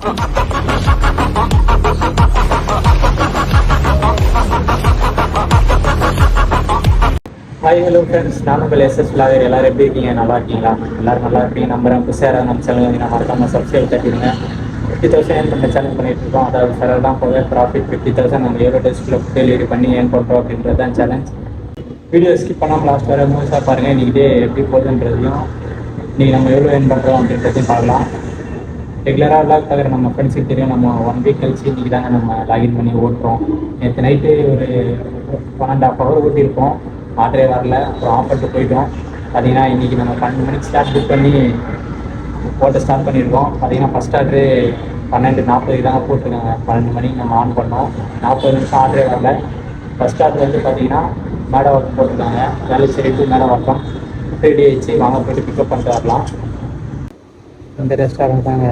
Hi hello friends, நான் உங்கள் SS vlogger. எல்லோரும் எப்படி இருக்கீங்க? நல்லா இருக்கீங்களா? எல்லோரும் நல்லா இருப்பீங்க நம்புறேன். புதுசாக நம்ம சேனல் நான் மறக்காமல் சப்ஸ்கிரைப் தட்டிடுங்க. 50,000 ஏர்ன் பண்ண சேனல் பண்ணிட்டு இருக்கோம். அதாவது சேனல் தான் போக ப்ராஃபிட் 50,000 நம்ம எவ்வளோ டேஸ்க்குள்ள டெலிவரி பண்ணி ஏர்ன் பண்ணுறோம் அப்படின்றது தான் சேலஞ்ச். வீடியோ ஸ்கிப் பண்ணாமல் லாஸ்ட் வர மூவிஸாக பாருங்கள். இன்றைக்கி எப்படி போகுதுன்றதையும் இன்றைக்கி நம்ம எவ்வளோ ஏர்ன் பண்ணுறோம் அப்படின்றதையும் பார்க்கலாம். ரெகுலராக விளாக் பார்க்குற நம்ம ஃப்ரெண்ட்ஸுக்கு தெரியும். நம்ம 1 வீக் கழிச்சு இன்றைக்கி தாங்க நம்ம லாகின் பண்ணி ஓட்டுறோம். நேற்று நைட்டு ஒரு 1.5 hour ஓட்டியிருப்போம். ஆர்டரே வரல. அப்புறம் ஆஃப் பண்ணிட்டு போயிட்டோம். பார்த்தீங்கன்னா இன்றைக்கி நம்ம 12 மணிக்கு ஸ்டார்ட் புக் பண்ணி ஓட்ட ஸ்டார்ட் பண்ணியிருக்கோம். பார்த்தீங்கன்னா ஃபஸ்ட் ஆர்டரு 12:40 தாங்க போட்டிருக்காங்க. 12 மணிக்கு நம்ம ஆன் பண்ணோம். 40 நிமிஷம் ஆர்டரே வரல. ஃபஸ்ட் ஆர்டர் வந்து பார்த்தீங்கன்னா மேடவாக்கம் போட்டிருக்காங்க. வேலைச்சேரி டு மேடவாக்கம் ரெடி ஆகிடுச்சு. வாங்க போய்ட்டு பிக்கப் பண்ணிட்டு வரலாம். இந்த ரெஸ்டாரண்ட் தாங்க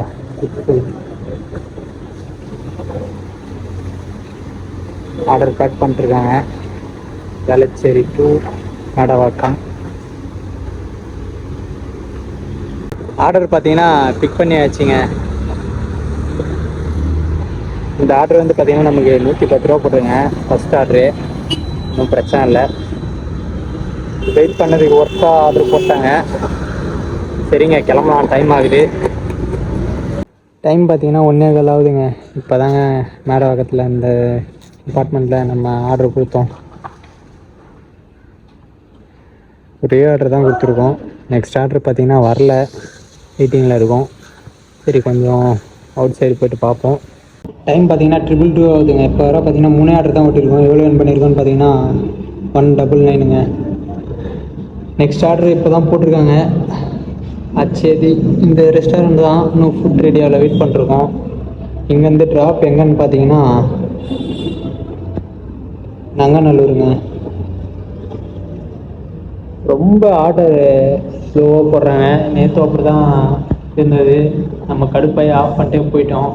ஆர்டர் பேக் பண்ணிட்டுருக்காங்க. வேலைச்சேரி டு மேடவாக்கம் ஆர்டர் பார்த்தீங்கன்னா பிக் பண்ணியாச்சுங்க. இந்த ஆர்டர் வந்து பார்த்தீங்கன்னா நமக்கு 110 ரூபா போட்டுருங்க. ஃபஸ்ட் ஆர்டரு ஒன்றும் பிரச்சனை இல்லை. வெயிட் பண்ணதுக்கு ஒர்க்காக ஆர்டர் போட்டாங்க. சரிங்க, கிளம்பலாம். டைம் ஆகுது. டைம் பார்த்தீங்கன்னா 1:15 ஆகுதுங்க. இப்போ தாங்க மேடவாக்கத்தில் இந்த அப்பார்ட்மெண்ட்டில் நம்ம ஆர்டர் கொடுத்தோம். ஒரே ஆர்டர் தான் கொடுத்துருக்கோம். நெக்ஸ்ட் ஆர்டர் பார்த்தீங்கன்னா வரல, வெயிட்டிங்கில் இருக்கும். சரி, கொஞ்சம் அவுட் சைடு போய்ட்டு பார்ப்போம். டைம் பார்த்தீங்கன்னா 2:22 ஆகுதுங்க. இப்போ வர பார்த்தீங்கன்னா 3 ஆர்டர் தான் ஓட்டிருக்கோம். எவ்வளோ ஏர்ன் பண்ணியிருக்கோன்னு பார்த்தீங்கன்னா 199ங்க. நெக்ஸ்ட் ஆர்டர் இப்போ தான் போட்டிருக்காங்க. அச்சேதி இந்த ரெஸ்டாரண்ட் தான். இன்னும் ஃபுட் ரெடியாவில் வெயிட் பண்ணிருக்கோம். இங்கேருந்து ட்ராப் எங்கன்னு பார்த்தீங்கன்னா நங்கநல்லூருங்க. ரொம்ப ஆர்டர் ஸ்லோவாக போடுறாங்க. நேற்று அப்படி தான் இருந்தது. நம்ம கடுப்பாய் ஆஃப் பண்ணிட்டே போயிட்டோம்.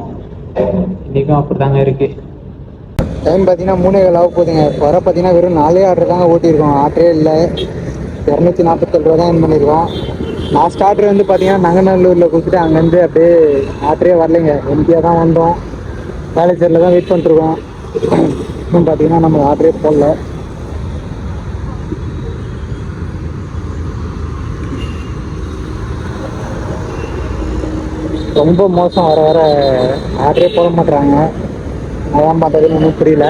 இன்றைக்கும் அப்படி தாங்க இருக்குது. டைம் பார்த்தீங்கன்னா 3:15 ஆக போகுதுங்க. இப்போ வர பார்த்தீங்கன்னா வெறும் 4 ஆர்டர் தாங்க ஓட்டியிருக்கோம். ஆர்டரே இல்லை. 247 ரூபா தான் ஏர்ன் பண்ணியிருக்கோம். லாஸ்ட் ஆர்டர் வந்து பார்த்தீங்கன்னா நங்கநல்லூரில் கொடுத்துட்டு அங்கேருந்து அப்படியே ஆர்டரே வரலைங்க. எம்டியாக தான் வந்தோம். வேலைச்சேரியில் தான் வெயிட் பண்ணிட்டுருக்கோம். இன்னும் பார்த்தீங்கன்னா நம்ம ஆர்டரே போடல. ரொம்ப மோசம். வர வர ஆர்டரே போட மாட்டுறாங்க. அதான் பார்த்ததுன்னு ஒன்றும் புரியல.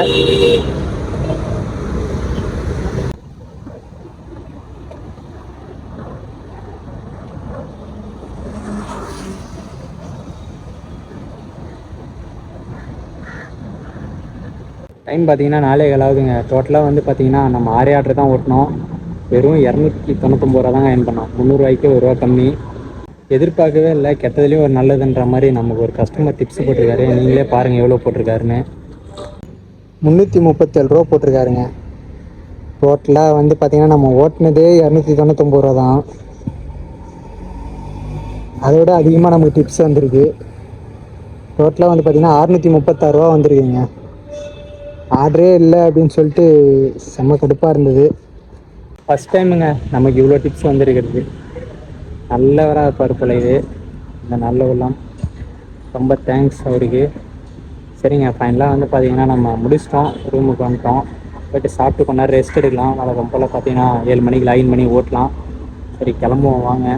டைம் பார்த்தீங்கன்னா 4:15 ஆகுதுங்க. டோட்டலாக வந்து பார்த்தீங்கன்னா நம்ம 6 ஆர்டர் தான் ஓட்டினோம். வெறும் 299 ரூபா தாங்க ஏர்ன் பண்ணோம். 300 ரூபாய்க்கு 1 ரூபா கம்மி. எதிர்பார்க்கவே இல்லை. கெட்டதுலேயும் ஒரு நல்லதுன்ற மாதிரி நமக்கு ஒரு கஸ்டமர் டிப்ஸ் போட்டிருக்காரு. நீங்களே பாருங்கள் எவ்வளோ போட்டிருக்காருன்னு. 337 ரூபா போட்டிருக்காருங்க. டோட்டலாக வந்து பார்த்திங்கன்னா நம்ம ஓட்டினதே 299 ரூபா தான். அதோட அதிகமாக நமக்கு டிப்ஸ் வந்திருக்கு. டோட்டலாக வந்து பார்த்திங்கன்னா 636 ரூபா வந்திருக்குங்க. ஆர்டரே இல்லை அப்படின்னு சொல்லிட்டு செம்ம கடுப்பாக இருந்தது. ஃபஸ்ட் டைமுங்க நமக்கு இவ்வளோ டிப்ஸ் வந்துருக்கிறது. நல்லவராக இருப்பார் போல இது இந்த நல்ல உள்ளம். ரொம்ப தேங்க்ஸ் அவருக்கு. சரிங்க, ஃபைனலாக வந்து பார்த்தீங்கன்னா நம்ம முடிச்சிட்டோம். ரூமுக்கு வந்துட்டோம். போய்ட்டு சாப்பிட்டு கொஞ்ச நேரம் ரெஸ்ட் எடுக்கலாம். வழக்கம் போல் பார்த்தீங்கன்னா 7 மணிக்கு லாகின் பண்ணி ஓட்டலாம். சரி, கிளம்புவோம் வாங்க.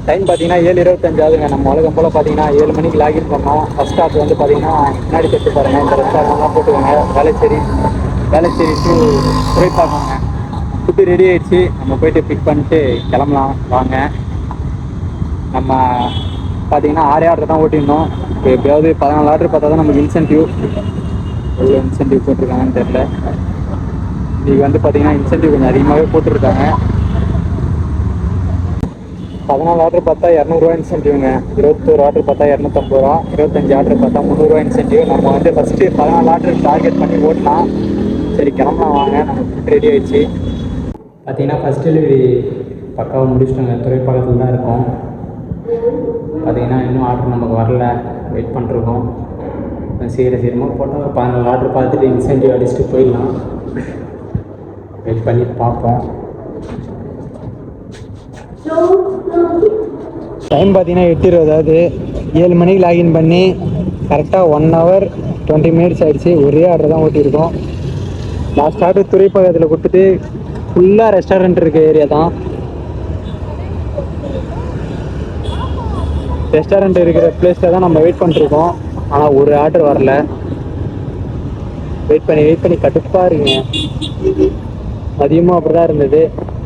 டைம் பார்த்தீங்கன்னா 7:25 ஆகுதுங்க. நம்ம வழக்கம் போல் பார்த்தீங்கன்னா 7 மணிக்கு லாகின் பண்ணோம். ஃபஸ்ட் ஆர்டர் வந்து பார்த்தீங்கன்னா முன்னாடி தட்டு பாருங்கள். இந்த ரெஸ்டாரண்ட்லாம் போட்டுக்கோங்க. வேலைச்சேரி டு துறைப்பாக்கங்க. ஃபுட்டு ரெடி ஆகிடுச்சு. நம்ம போய்ட்டு பிக் பண்ணிட்டு கிளம்பலாம் வாங்க. நம்ம பார்த்தீங்கன்னா 6 ஆர்டர் தான் ஓட்டியிருந்தோம். இப்போ எப்படியாவது 14 ஆர்டர் பார்த்தா தான் நமக்கு இன்சென்டிவ். எவ்வளோ இன்சென்டிவ் போட்டிருக்காங்கன்னு தெரில. இன்றைக்கி வந்து பார்த்தீங்கன்னா இன்சென்டிவ் கொஞ்சம் அதிகமாகவே போட்டிருக்காங்க. 14 ஆர்டர் பார்த்தா 200 இன்சென்டிவ்ங்க. 21 ஆர்டர் பார்த்தா 250 ரூபா. 25 ஆர்டர் பார்த்தா 300 இன்சென்டிவ். நம்ம வந்து ஃபஸ்ட்டு 14 ஆர்டர் டார்கெட் பண்ணி ஓட்டலாம். சரி, கிளம்பலாம் வாங்க. நம்ம ஃபுட் ரெடி ஆகிடுச்சு. பார்த்தீங்கன்னா ஃபஸ்ட் டெலிவரி பக்காவாக முடிச்சிட்டோங்க. துறைப்பாக்கத்தில் தான் இருக்கோம். பார்த்தீங்கன்னா இன்னும் ஆர்டர் நமக்கு வரல. வெயிட் பண்ணிருக்கோம். சீக்கிரமாக போட்டால் ஒரு 14 ஆர்டர் பார்த்துட்டு இன்சென்டிவ் அடிச்சுட்டு போயிடலாம். வெயிட் பண்ணி பார்ப்போம். டைம் பார்த்தீங்கன்னா 8:20 ஆகுது. 7 மணிக்கு லாகின் பண்ணி கரெக்டாக 1 hour 20 minutes ஆகிடுச்சு. ஒரே ஆர்டர் தான் ஓட்டியிருக்கோம். லாஸ்ட் ஆர்டர் துறைப்பகத்தில் கொடுத்துட்டு ஃபுல்லாக ரெஸ்டாரண்ட் இருக்க ஏரியா தான். ரெஸ்டாரண்ட் இருக்கிற பிளேஸில் தான் நம்ம வெயிட் பண்ணிருக்கோம். ஆனால் ஒரு ஆர்டர் வரல. வெயிட் பண்ணி கடுப்பாக இருக்குங்க. மதியமும் அப்படி தான் இருந்தது,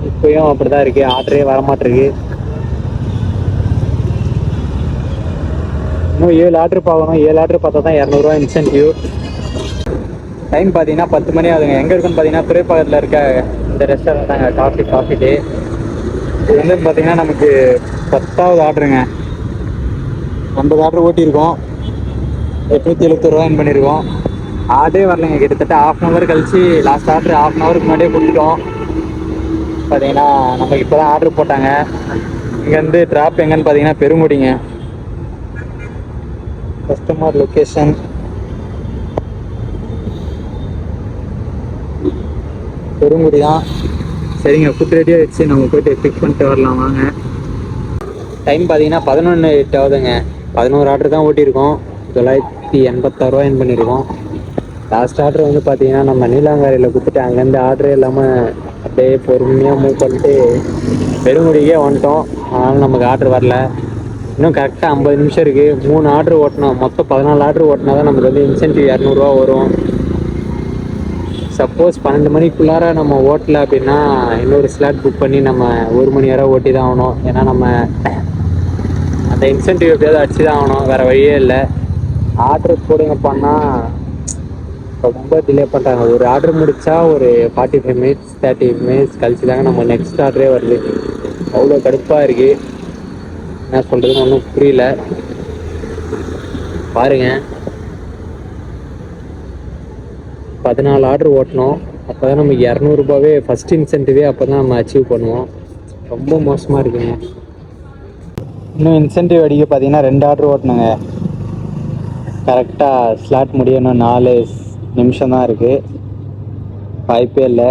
இப்போயும் அப்படி தான் இருக்குது. ஆர்டரே வரமாட்டிருக்கு. இன்னும் 7 ஆர்டர் பார்க்கணும். 7 ஆர்டர் பார்த்தா தான் 200 இன்சென்டிவ். டைம் பார்த்தீங்கன்னா 10 மணி ஆகுதுங்க. எங்கே இருக்குன்னு பார்த்தீங்கன்னா துறைப்பகத்தில் இருக்க இந்த ரெஸ்டாரண்ட் தாங்க, காஃபி டே. இது வந்து பார்த்தீங்கன்னா நமக்கு 10வது ஆர்டருங்க. 50 ஆர்டர் ஓட்டியிருக்கோம். 871 பண்ணியிருக்கோம். ஆர்டரே வரலைங்க. கிட்டத்தட்ட 1/2 hour கழிச்சு லாஸ்ட் ஆர்டர் 1/2 hourக்கு முன்னாடியே கொடுத்துட்டோம். பார்த்தீங்கன்னா நமக்கு இப்போ தான் ஆர்டர் போட்டாங்க. இங்கேருந்து ட்ராப் எங்கன்னு பார்த்தீங்கன்னா பெருங்குடிங்க. கஸ்டமர் லொக்கேஷன் பெருங்குடி தான். சரிங்க, ஃபுட் ரெடி ஆகிடுச்சு. நம்ம போய்ட்டு பிக் பண்ணிட்டு வரலாம் வாங்க. டைம் பார்த்தீங்கன்னா 11:08 ஆகுதுங்க. 11 ஆர்டர் தான் ஓட்டியிருக்கோம். 986 பண்ணியிருக்கோம். லாஸ்ட் ஆர்டர் வந்து பார்த்தீங்கன்னா நம்ம நீலாங்காரியில் கொடுத்துட்டு அங்கேருந்து ஆர்டரே இல்லாமல் அப்படியே பொறுமையாக மூவ் பண்ணிட்டு பெருங்குடிக்கே வந்துட்டோம். அதனால் நமக்கு ஆர்டர் வரல. இன்னும் கரெக்டாக 50 நிமிஷம் இருக்குது. 3 ஆர்டர் ஓட்டணும். மொத்தம் 14 ஆர்டர் ஓட்டினா தான் நமக்கு வந்து இன்சென்டிவ் 200 வரும். சப்போஸ் 12 மணிக்குள்ளார நம்ம ஓட்டலை அப்படின்னா இன்னொரு ஸ்லாட் புக் பண்ணி நம்ம 1 மணி வரை ஓட்டி தான் ஆகணும். ஏன்னா நம்ம அந்த இன்சென்டிவ் எப்படியாவது அடிச்சு தான் ஆகணும், வேறு வழியே இல்லை. ஆர்டர் போடுங்கப்பான்னா ரொம்ப டிலே பண்ணுறாங்க. ஒரு ஆர்டர் முடித்தா ஒரு 45 மினிட்ஸ் 30 மினிட்ஸ் கழிச்சு தாங்க நம்ம நெக்ஸ்ட் ஆர்டரே வருது. அவ்வளோ கடுப்பாக இருக்குது. என்ன சொல்கிறதுன்னு ஒன்றும் புரியல. பாருங்கள், 14 ஆர்டர் ஓட்டணும். அப்போ தான் நமக்கு 200 ஃபஸ்ட் இன்சென்டிவே அப்போ தான் நம்ம அச்சீவ் பண்ணுவோம். ரொம்ப மோசமாக இருக்குங்க. இன்னும் இன்சென்டிவ் அடிக்க பார்த்தீங்கன்னா 2 ஆர்டர் ஓட்டணுங்க. கரெக்டாக ஸ்லாட் முடியணும். 4 நிமிஷம் தான் இருக்குது. வாய்ப்பே இல்லை.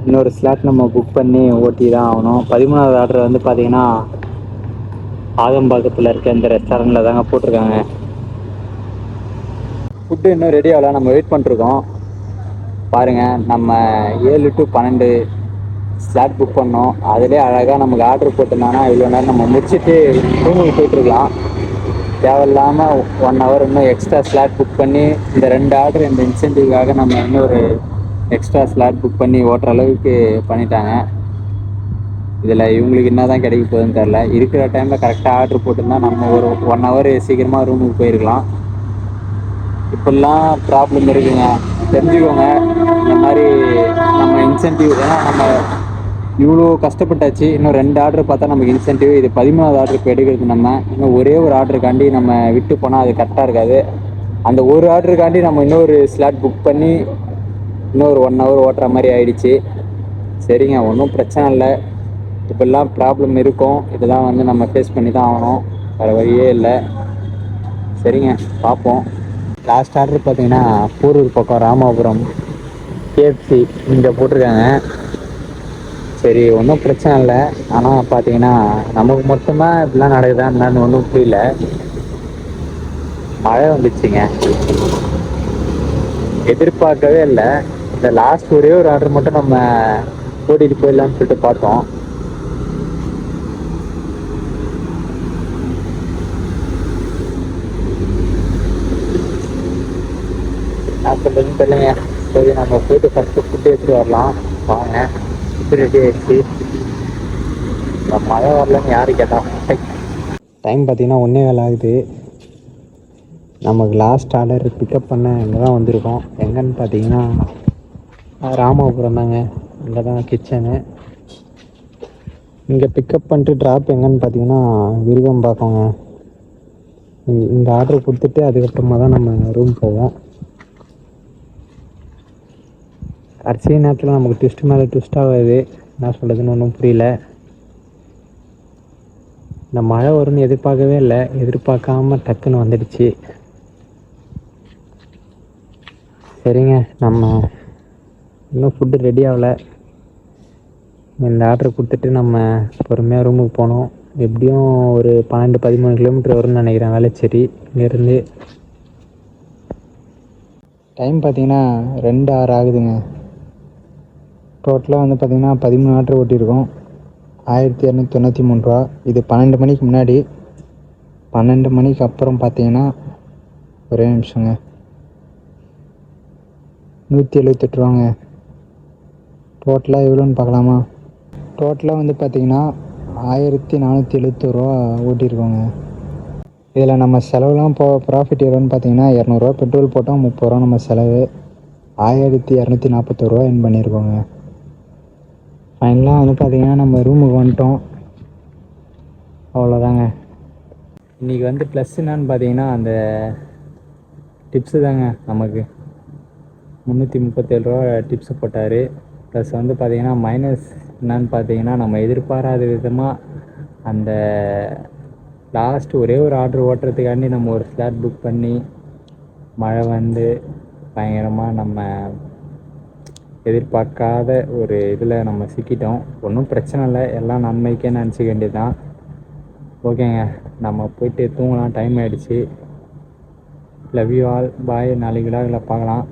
இன்னொரு ஸ்லாட் நம்ம புக் பண்ணி ஓட்டி தான் ஆகணும். 13வது ஆர்டர் வந்து பார்த்தீங்கன்னா ஆதம்பாக்கத்தில் இருக்க இந்த ரெஸ்டாரண்ட்டில் தாங்க போட்டிருக்காங்க. ஃபுட்டு இன்னும் ரெடி ஆகல. நம்ம வெயிட் பண்ணிருக்கோம். பாருங்கள், நம்ம 7 to 12 ஸ்லாட் புக் பண்ணோம். அதிலே அழகாக நமக்கு ஆர்டர் போட்டிருந்தாங்கன்னா இவ்வளோ நேரம் நம்ம முடிச்சுட்டு ரூமுக்கு போயிட்டுருக்கலாம். தேவையில்லாமல் 1 hour இன்னும் எக்ஸ்ட்ரா ஸ்லாட் புக் பண்ணி இந்த 2 ஆர்டர் இந்த இன்சென்டிவ்காக நம்ம இன்னொரு எக்ஸ்ட்ரா ஸ்லாட் புக் பண்ணி ஓட்டுற அளவுக்கு பண்ணிட்டாங்க. இதில் இவங்களுக்கு என்ன தான் கிடைக்க போகுதுன்னு தெரில. இருக்கிற டைமில் கரெக்டாக ஆர்டர் போட்டிருந்தா நம்ம ஒரு 1 hour சீக்கிரமாக ரூமுக்கு போயிருக்கலாம். இப்படிலாம் ப்ராப்ளம் இருக்குங்க, தெரிஞ்சுக்கோங்க. இந்த மாதிரி நம்ம இன்சென்டிவ், ஏன்னா நம்ம இவ்வளோ கஷ்டப்பட்டாச்சு. இன்னும் 2 ஆர்டர் பார்த்தா நமக்கு இன்சென்டிவ். இது 13வது ஆர்டர் இப்போ எடுக்கிறது. நம்ம இன்னும் ஒரே ஒரு ஆர்டருக்காண்டி நம்ம விட்டு போனால் அது கரெக்டாக இருக்காது. அந்த ஒரு ஆர்டருக்காண்டி நம்ம இன்னொரு ஸ்லாட் புக் பண்ணி இன்னொரு 1 hour ஓட்டுற மாதிரி ஆயிடுச்சு. சரிங்க, ஒன்றும் பிரச்சனை இல்லை. இப்படிலாம் ப்ராப்ளம் இருக்கும். இதெல்லாம் வந்து நம்ம ஃபேஸ் பண்ணி தான் ஆகணும், வேறு வழியே இல்லை. சரிங்க, பார்ப்போம். லாஸ்ட் ஆர்டர் பார்த்தீங்கன்னா போரூர் பக்கம் ராமாபுரம் கேஎஃப்சி இங்கே போட்டிருக்காங்க. சரி, ஒன்றும் பிரச்சனை இல்லை. ஆனால் பார்த்தீங்கன்னா நமக்கு மட்டும்தான் இப்படிலாம் நடக்குதா என்னன்னு ஒன்றும் புரியல. மழை வந்துச்சுங்க, எதிர்பார்க்கவே இல்லை. இந்த லாஸ்ட் ஒரே ஒரு ஆர்டர் மட்டும் நம்ம ஓட்டிகிட்டு போயிடலான்னு சொல்லிட்டு பார்த்தோம். நான் சொல்கிறதுன்னு தெரியலைங்க. சரி, நம்ம போய்ட்டு ஃபஸ்ட்டு ஃபுட்டு எடுத்துகிட்டு வரலாம் வாங்க. ஃபுட்டு ரெடி ஆகிடுச்சு. மழை வரலன்னு யாரு கேட்டால். டைம் பார்த்தீங்கன்னா 1:15 ஆகுது. நமக்கு லாஸ்ட் ஆர்டர் பிக்கப் பண்ண இங்கே தான் வந்திருக்கோம். எங்கன்னு பார்த்தீங்கன்னா ராமாபுரம் தாங்க. இங்கே தான் கிச்சனு. இங்கே பிக்கப் பண்ணிட்டு ட்ராப் எங்கன்னு பார்த்தீங்கன்னா விருகம்பாக்கங்க. இந்த ஆர்டர் கொடுத்துட்டு அதுக்கப்புறமா தான் நம்ம ரூம் போவோம். கடைசி நேரத்தில் நமக்கு ட்விஸ்ட் மேலே ட்விஸ்ட் ஆகாது. என்ன சொல்கிறதுன்னு ஒன்றும் புரியல. இந்த மழை வரும்னு எதிர்பார்க்கவே இல்லை. எதிர்பார்க்காம டக்குன்னு வந்துடுச்சு. சரிங்க, நம்ம இன்னும் ஃபுட்டு ரெடி ஆகலை. இந்த ஆர்டர் கொடுத்துட்டு நம்ம பொறுமையாக ரூமுக்கு போனோம். எப்படியும் ஒரு 12-13 கிலோமீட்டர் வரும்னு நினைக்கிறேன் வேளச்சேரி இங்கேருந்து. டைம் பார்த்தீங்கன்னா 2:06 ஆகுதுங்க. டோட்டலாக வந்து பார்த்திங்கன்னா 13 ஆர்டர் ஓட்டியிருக்கோம். 1293 ரூபா. இது 12 மணிக்கு முன்னாடி. 12 மணிக்கு அப்புறம் பார்த்தீங்கன்னா ஒரே நிமிஷங்க, 178 ரூபாங்க. டோட்டலாக எவ்வளோன்னு பார்க்கலாமா? டோட்டலாக வந்து பார்த்திங்கன்னா 1471 ரூபா ஓட்டியிருக்கோங்க. இதில் நம்ம செலவுலாம் ப்ராஃபிட் எவ்வளோன்னு பார்த்தீங்கன்னா 200 பெட்ரோல் போட்டோம், 30 ரூபா நம்ம செலவு, 1241 ரூபா எர்ன் பண்ணியிருக்கோங்க. ஃபைனலாக வந்து பார்த்திங்கன்னா நம்ம ரூமுக்கு வந்துட்டோம். அவ்வளோதாங்க. இன்றைக்கி வந்து ப்ளஸ் என்னான்னு பார்த்தீங்கன்னா அந்த டிப்ஸு தாங்க. நமக்கு 337 ரூபா டிப்ஸு போட்டார். ப்ளஸ் வந்து பார்த்திங்கன்னா மைனஸ் என்னான்னு பார்த்தீங்கன்னா நம்ம எதிர்பாராத விதமாக அந்த லாஸ்ட்டு ஒரே ஒரு ஆர்டர் ஓட்டுறதுக்காண்டி நம்ம ஒரு ஸ்லாட் புக் பண்ணி மழை வந்து பயங்கரமாக நம்ம எதிர்பார்க்காத ஒரு இதில் நம்ம சிக்கிட்டோம். ஒன்றும் பிரச்சனை இல்லை, எல்லாம் நன்மைக்கே நினச்சிக்க வேண்டியது தான். ஓகேங்க, நம்ம போயிட்டு தூங்கலாம், டைம் ஆகிடுச்சு. லவ் யூ ஆல், பாய். நாளைக்கு விழாவில் பார்க்கலாம்.